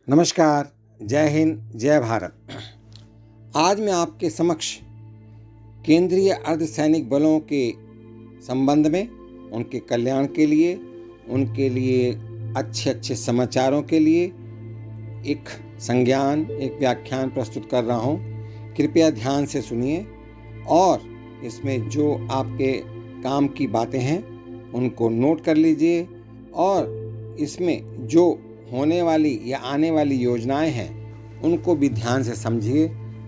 नमस्कार, जय हिंद, जय भारत। आज मैं आपके समक्ष केंद्रीय अर्धसैनिक बलों के संबंध में, उनके कल्याण के लिए, उनके लिए अच्छे समाचारों के लिए एक संज्ञान, एक व्याख्यान प्रस्तुत कर रहा हूँ। कृपया ध्यान से सुनिए और इसमें जो आपके काम की बातें हैं उनको नोट कर लीजिए और इसमें जो होने वाली या आने वाली योजनाएं हैं उनको भी ध्यान से समझिए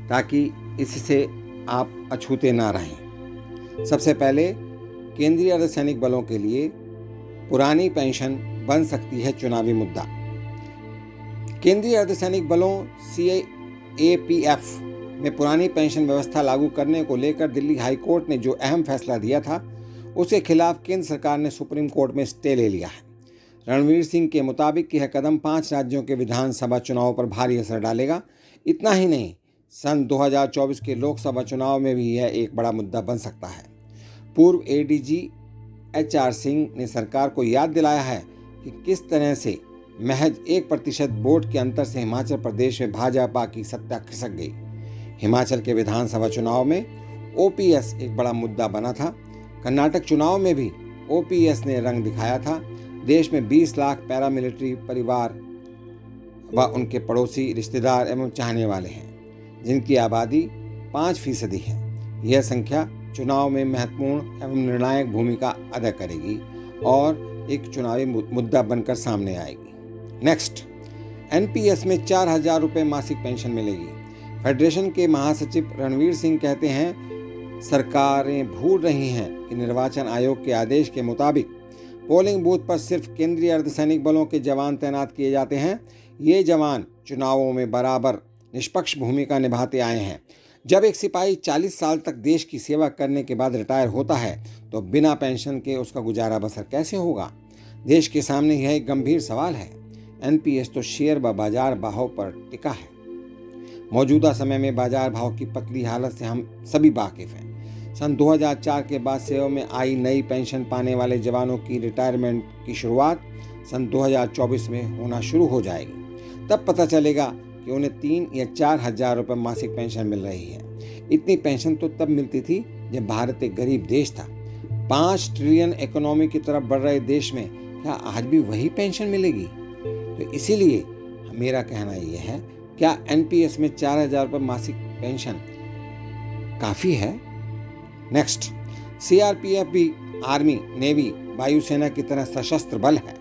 ताकि इससे आप अछूते ना रहें। सबसे पहले केंद्रीय अर्धसैनिक बलों के लिए पुरानी पेंशन बन सकती है चुनावी मुद्दा। केंद्रीय अर्धसैनिक बलों CAPF में पुरानी पेंशन व्यवस्था लागू करने को लेकर दिल्ली हाई कोर्ट ने जो अहम फैसला दिया था उसके खिलाफ केंद्र सरकार ने सुप्रीम कोर्ट में स्टे ले लिया है। रणवीर सिंह के मुताबिक यह कदम 5 राज्यों के विधानसभा चुनाव पर भारी असर डालेगा। इतना ही नहीं, सन 2024 के लोकसभा चुनाव में भी यह एक बड़ा मुद्दा बन सकता है। पूर्व ADG HR सिंह ने सरकार को याद दिलाया है कि किस तरह से महज 1% वोट के अंतर से हिमाचल प्रदेश में भाजपा की सत्ता खिसक गई। हिमाचल के विधानसभा चुनाव में OPS एक बड़ा मुद्दा बना था। कर्नाटक चुनाव में भी OPS ने रंग दिखाया था। देश में 20 लाख पैरामिलिट्री परिवार व उनके पड़ोसी, रिश्तेदार एवं चाहने वाले हैं, जिनकी आबादी 5% है। यह संख्या चुनाव में महत्वपूर्ण एवं निर्णायक भूमिका अदा करेगी और एक चुनावी मुद्दा बनकर सामने आएगी। नेक्स्ट, NPS में 4,000 रुपये मासिक पेंशन मिलेगी। फेडरेशन के महासचिव रणवीर सिंह कहते हैं, सरकारें भूल रही हैं कि निर्वाचन आयोग के आदेश के मुताबिक पोलिंग बूथ पर सिर्फ केंद्रीय अर्धसैनिक बलों के जवान तैनात किए जाते हैं। ये जवान चुनावों में बराबर निष्पक्ष भूमिका निभाते आए हैं। जब एक सिपाही 40 साल तक देश की सेवा करने के बाद रिटायर होता है तो बिना पेंशन के उसका गुजारा बसर कैसे होगा? देश के सामने यह एक गंभीर सवाल है। NPS तो शेयर व बाजार भाव पर टिका है। मौजूदा समय में बाजार भाव की पतली हालत से हम सभी वाकिफ हैं। सन 2004 के बाद सेवा में आई नई पेंशन पाने वाले जवानों की रिटायरमेंट की शुरुआत सन 2024 में होना शुरू हो जाएगी। तब पता चलेगा कि उन्हें 3 या 4 हज़ार रुपये मासिक पेंशन मिल रही है। इतनी पेंशन तो तब मिलती थी जब भारत एक गरीब देश था। 5 ट्रिलियन इकोनॉमी की तरफ बढ़ रहे देश में क्या आज भी वही पेंशन मिलेगी? तो इसीलिए मेरा कहना यह है, क्या NPS में 4,000 रुपये मासिक पेंशन काफ़ी है? नेक्स्ट, CRPF भी आर्मी, नेवी, वायुसेना की तरह सशस्त्र बल है।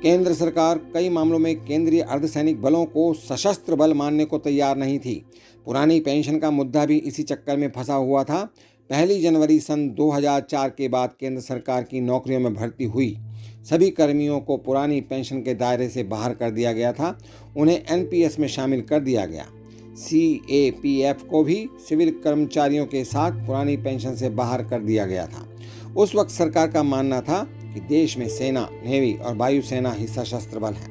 केंद्र सरकार कई मामलों में केंद्रीय अर्धसैनिक बलों को सशस्त्र बल मानने को तैयार नहीं थी। पुरानी पेंशन का मुद्दा भी इसी चक्कर में फंसा हुआ था। 1 जनवरी सन 2004 के बाद केंद्र सरकार की नौकरियों में भर्ती हुई सभी कर्मियों को पुरानी पेंशन के दायरे से बाहर कर दिया गया था। उन्हें NPS में शामिल कर दिया गया। CAPF को भी सिविल कर्मचारियों के साथ पुरानी पेंशन से बाहर कर दिया गया था। उस वक्त सरकार का मानना था कि देश में सेना, नेवी और वायुसेना ही सशस्त्र बल है।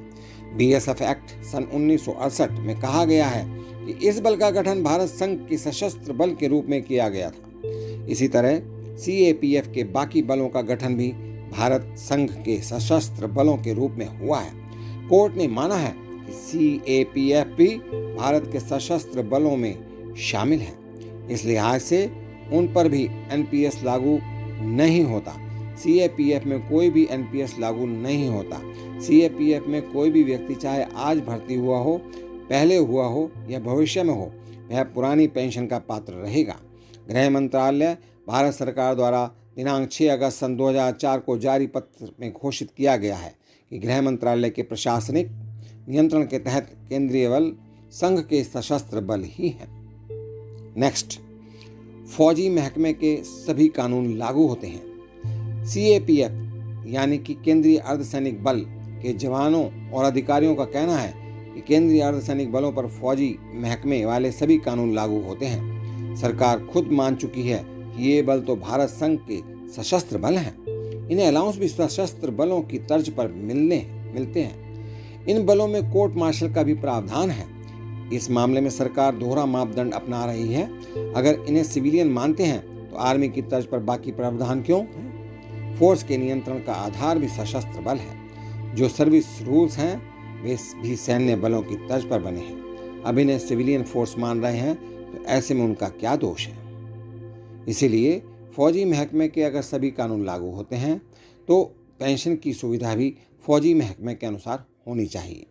BSF एक्ट सन 1968 में कहा गया है कि इस बल का गठन भारत संघ के सशस्त्र बल के रूप में किया गया था। इसी तरह CAPF के बाकी बलों का गठन भी भारत संघ के सशस्त्र बलों के रूप में हुआ है। कोर्ट ने माना है CAPF भी भारत के सशस्त्र बलों में शामिल है। इस लिहाज से उन पर भी NPS लागू नहीं होता। CAPF में कोई भी NPS लागू नहीं होता। CAPF में कोई भी व्यक्ति चाहे आज भर्ती हुआ हो, पहले हुआ हो या भविष्य में हो, वह पुरानी पेंशन का पात्र रहेगा। गृह मंत्रालय भारत सरकार द्वारा दिनांक 6 अगस्त सन 2004 को जारी पत्र में घोषित किया गया है कि गृह मंत्रालय के प्रशासनिक नियंत्रण के तहत केंद्रीय बल संघ के सशस्त्र बल ही हैं। नेक्स्ट, फौजी महकमे के सभी कानून लागू होते हैं। CAPF यानी कि केंद्रीय अर्धसैनिक बल के जवानों और अधिकारियों का कहना है कि केंद्रीय अर्धसैनिक बलों पर फौजी महकमे वाले सभी कानून लागू होते हैं। सरकार खुद मान चुकी है कि ये बल तो भारत संघ के सशस्त्र बल हैं। इन्हें अलाउंस भी सशस्त्र बलों की तर्ज पर मिलते हैं। इन बलों में कोर्ट मार्शल का भी प्रावधान है। इस मामले में सरकार दोहरा मापदंड अपना रही है। अगर इन्हें सिविलियन मानते हैं तो आर्मी की तर्ज पर बाकी प्रावधान क्यों? फोर्स के नियंत्रण का आधार भी सशस्त्र बल है। जो सर्विस रूल्स हैं वे भी सैन्य बलों की तर्ज पर बने हैं। अब इन्हें सिविलियन फोर्स मान रहे हैं, तो ऐसे में उनका क्या दोष है? इसीलिए फौजी महकमे के अगर सभी कानून लागू होते हैं तो पेंशन की सुविधा भी फौजी महकमे के अनुसार होनी चाहिए।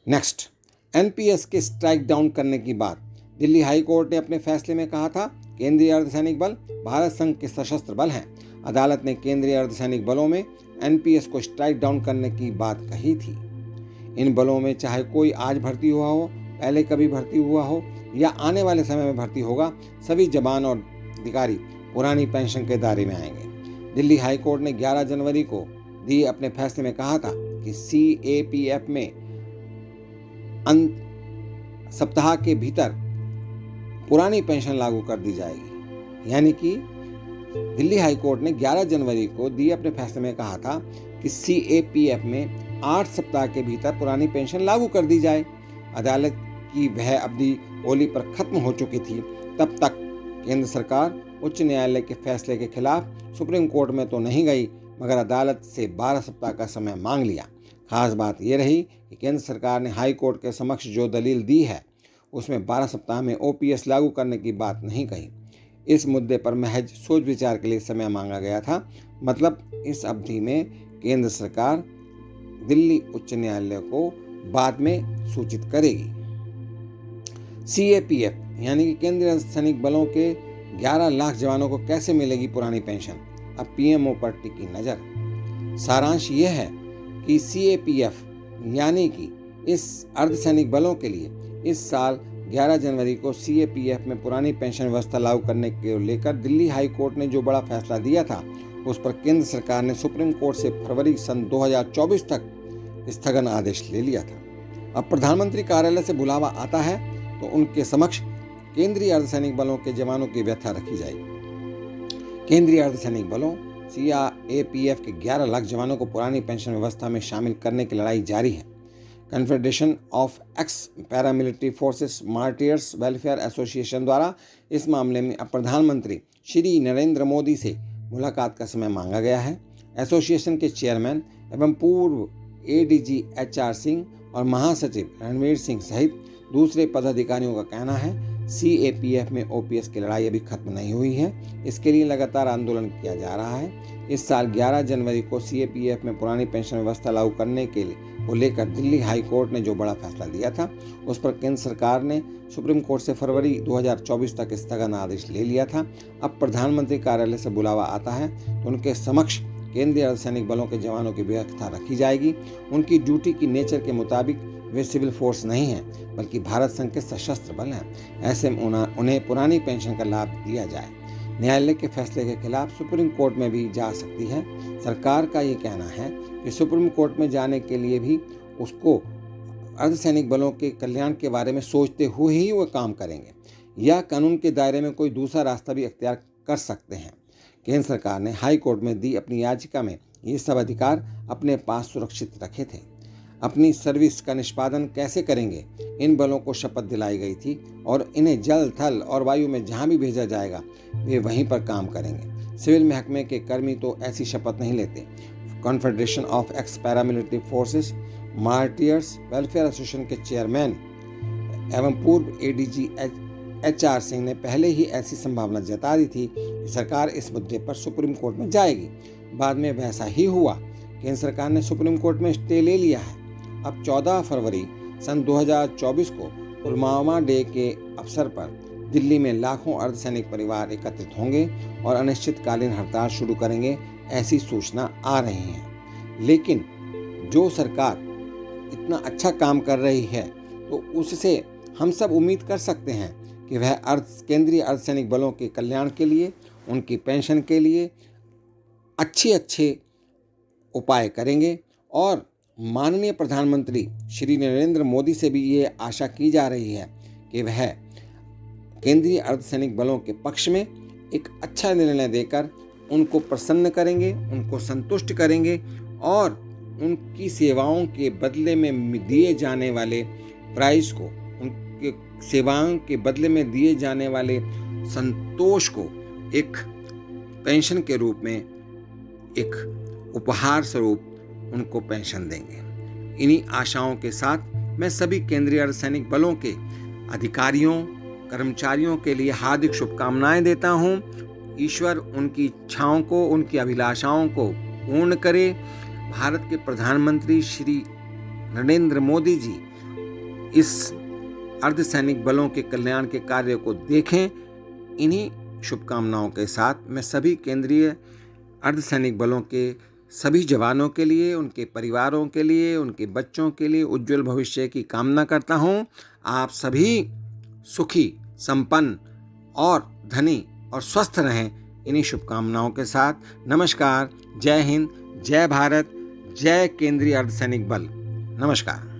नेक्स्ट, एनपीएस के स्ट्राइक डाउन करने की बात। दिल्ली हाई कोर्ट ने अपने फैसले में कहा था, केंद्रीय अर्धसैनिक बल भारत संघ के सशस्त्र बल हैं। अदालत ने केंद्रीय अर्धसैनिक बलों में एनपीएस को स्ट्राइक डाउन करने की बात कही थी। इन बलों में चाहे कोई आज भर्ती हुआ हो, पहले कभी भर्ती हुआ हो या आने वाले समय में भर्ती होगा, सभी जवान और अधिकारी पुरानी पेंशन के दायरे में आएंगे। दिल्ली हाई कोर्ट ने 11 जनवरी को दिए अपने फैसले में कहा था कि सीएपीएफ में सप्ताह के भीतर पुरानी पेंशन लागू कर दी जाएगी। यानी कि दिल्ली हाई कोर्ट ने 11 जनवरी को दिए अपने फैसले में कहा था कि सीएपीएफ में 8 सप्ताह के भीतर पुरानी पेंशन लागू कर दी जाए। अदालत की वह अवधि होली पर खत्म हो चुकी थी। तब तक केंद्र सरकार उच्च न्यायालय के फैसले के खिलाफ सुप्रीम कोर्ट में तो नहीं गई, मगर अदालत से 12 सप्ताह का समय मांग लिया। खास बात यह रही कि केंद्र सरकार ने हाई कोर्ट के समक्ष जो दलील दी है उसमें 12 सप्ताह में ओपीएस लागू करने की बात नहीं कही। इस मुद्दे पर महज सोच विचार के लिए समय मांगा गया था। मतलब इस अवधि में केंद्र सरकार दिल्ली उच्च न्यायालय को बाद में सूचित करेगी। सीएपीएफ यानी कि केंद्रीय अर्धसैनिक बलों के 11 लाख जवानों को कैसे मिलेगी पुरानी पेंशन? अब पीएमओ पर टिकी नजर। सारांश यह है कि सीएपीएफ यानी कि इस अर्धसैनिक बलों के लिए इस साल 11 जनवरी को सीएपीएफ में पुरानी पेंशन व्यवस्था लागू करने को लेकर दिल्ली हाई कोर्ट ने जो बड़ा फैसला दिया था, उस पर केंद्र सरकार ने सुप्रीम कोर्ट से फरवरी सन 2024 तक स्थगन आदेश ले लिया था। अब प्रधानमंत्री कार्यालय से बुलावा आता है तो उनके समक्ष केंद्रीय अर्धसैनिक बलों के जवानों की व्यथा रखी जाएगी। केंद्रीय अर्धसैनिक बलों सीआरपीएफ के 11 लाख जवानों को पुरानी पेंशन व्यवस्था में शामिल करने की लड़ाई जारी है। Confederation of x paramilitary forces martyrs welfare association द्वारा इस मामले में अब प्रधानमंत्री श्री नरेंद्र मोदी से मुलाकात का समय मांगा गया है। एसोसिएशन के चेयरमैन एवं पूर्व एडीजी एचआर सिंह और महासचिव रणवीर सिंह सहित दूसरे पदाधिकारियों का कहना है सीएपीएफ में ओपीएस की लड़ाई अभी खत्म नहीं हुई है। इसके लिए लगातार आंदोलन किया जा रहा है। इस साल 11 जनवरी को सीएपीएफ में पुरानी पेंशन व्यवस्था लागू करने के लिए को लेकर दिल्ली हाई कोर्ट ने जो बड़ा फैसला दिया था, उस पर केंद्र सरकार ने सुप्रीम कोर्ट से फरवरी 2024 तक स्थगन आदेश ले लिया था। अब प्रधानमंत्री कार्यालय से बुलावा आता है तो उनके समक्ष केंद्रीय अर्धसैनिक बलों के जवानों की व्यवस्था रखी जाएगी। उनकी ड्यूटी की नेचर के मुताबिक वे सिविल फोर्स नहीं हैं, बल्कि भारत संघ के सशस्त्र बल हैं। ऐसे में उन्हें पुरानी पेंशन का लाभ दिया जाए। न्यायालय के फैसले के खिलाफ सुप्रीम कोर्ट में भी जा सकती है। सरकार का ये कहना है कि सुप्रीम कोर्ट में जाने के लिए भी उसको अर्धसैनिक बलों के कल्याण के बारे में सोचते हुए ही वो काम करेंगे, या कानून के दायरे में कोई दूसरा रास्ता भी अख्तियार कर सकते हैं। केंद्र सरकार ने हाई कोर्ट में दी अपनी याचिका में ये सब अधिकार अपने पास सुरक्षित रखे थे। अपनी सर्विस का निष्पादन कैसे करेंगे, इन बलों को शपथ दिलाई गई थी और इन्हें जल, थल और वायु में जहां भी भेजा जाएगा वे वहीं पर काम करेंगे। सिविल महकमे के कर्मी तो ऐसी शपथ नहीं लेते। Confederation of x paramilitary forces martyrs welfare association के चेयरमैन एवं पूर्व एडीजी एचआर सिंह ने पहले ही ऐसी संभावना जता दी थी कि सरकार इस मुद्दे पर सुप्रीम कोर्ट में जाएगी। बाद में वैसा ही हुआ। केंद्र सरकार ने सुप्रीम कोर्ट में स्टे ले लिया है। अब 14 फरवरी सन 2024 को पुलवामा डे के अवसर पर दिल्ली में लाखों अर्धसैनिक परिवार एकत्रित होंगे और अनिश्चितकालीन हड़ताल शुरू करेंगे, ऐसी सूचना आ रही है। लेकिन जो सरकार इतना अच्छा काम कर रही है तो उससे हम सब उम्मीद कर सकते हैं कि वह केंद्रीय अर्धसैनिक बलों के कल्याण के लिए, उनकी पेंशन के लिए अच्छे उपाय करेंगे। और माननीय प्रधानमंत्री श्री नरेंद्र मोदी से भी ये आशा की जा रही है कि वह केंद्रीय अर्धसैनिक बलों के पक्ष में एक अच्छा निर्णय देकर उनको प्रसन्न करेंगे, उनको संतुष्ट करेंगे और उनकी सेवाओं के बदले में दिए जाने वाले प्राइस को, उनके सेवाओं के बदले में दिए जाने वाले संतोष को एक पेंशन के रूप में, एक उपहार स्वरूप उनको पेंशन देंगे। इन्हीं आशाओं के साथ मैं सभी केंद्रीय अर्धसैनिक बलों के अधिकारियों, कर्मचारियों के लिए हार्दिक शुभकामनाएं देता हूं। ईश्वर उनकी इच्छाओं को, उनकी अभिलाषाओं को पूर्ण करे। भारत के प्रधानमंत्री श्री नरेंद्र मोदी जी इस अर्धसैनिक बलों के कल्याण के कार्य को देखें। इन्हीं शुभकामनाओं के साथ मैं सभी केंद्रीय अर्धसैनिक बलों के सभी जवानों के लिए, उनके परिवारों के लिए, उनके बच्चों के लिए उज्जवल भविष्य की कामना करता हूं। आप सभी सुखी, संपन्न और धनी और स्वस्थ रहें। इन्हीं शुभकामनाओं के साथ नमस्कार। जय हिंद, जय भारत, जय केंद्रीय अर्धसैनिक बल। नमस्कार।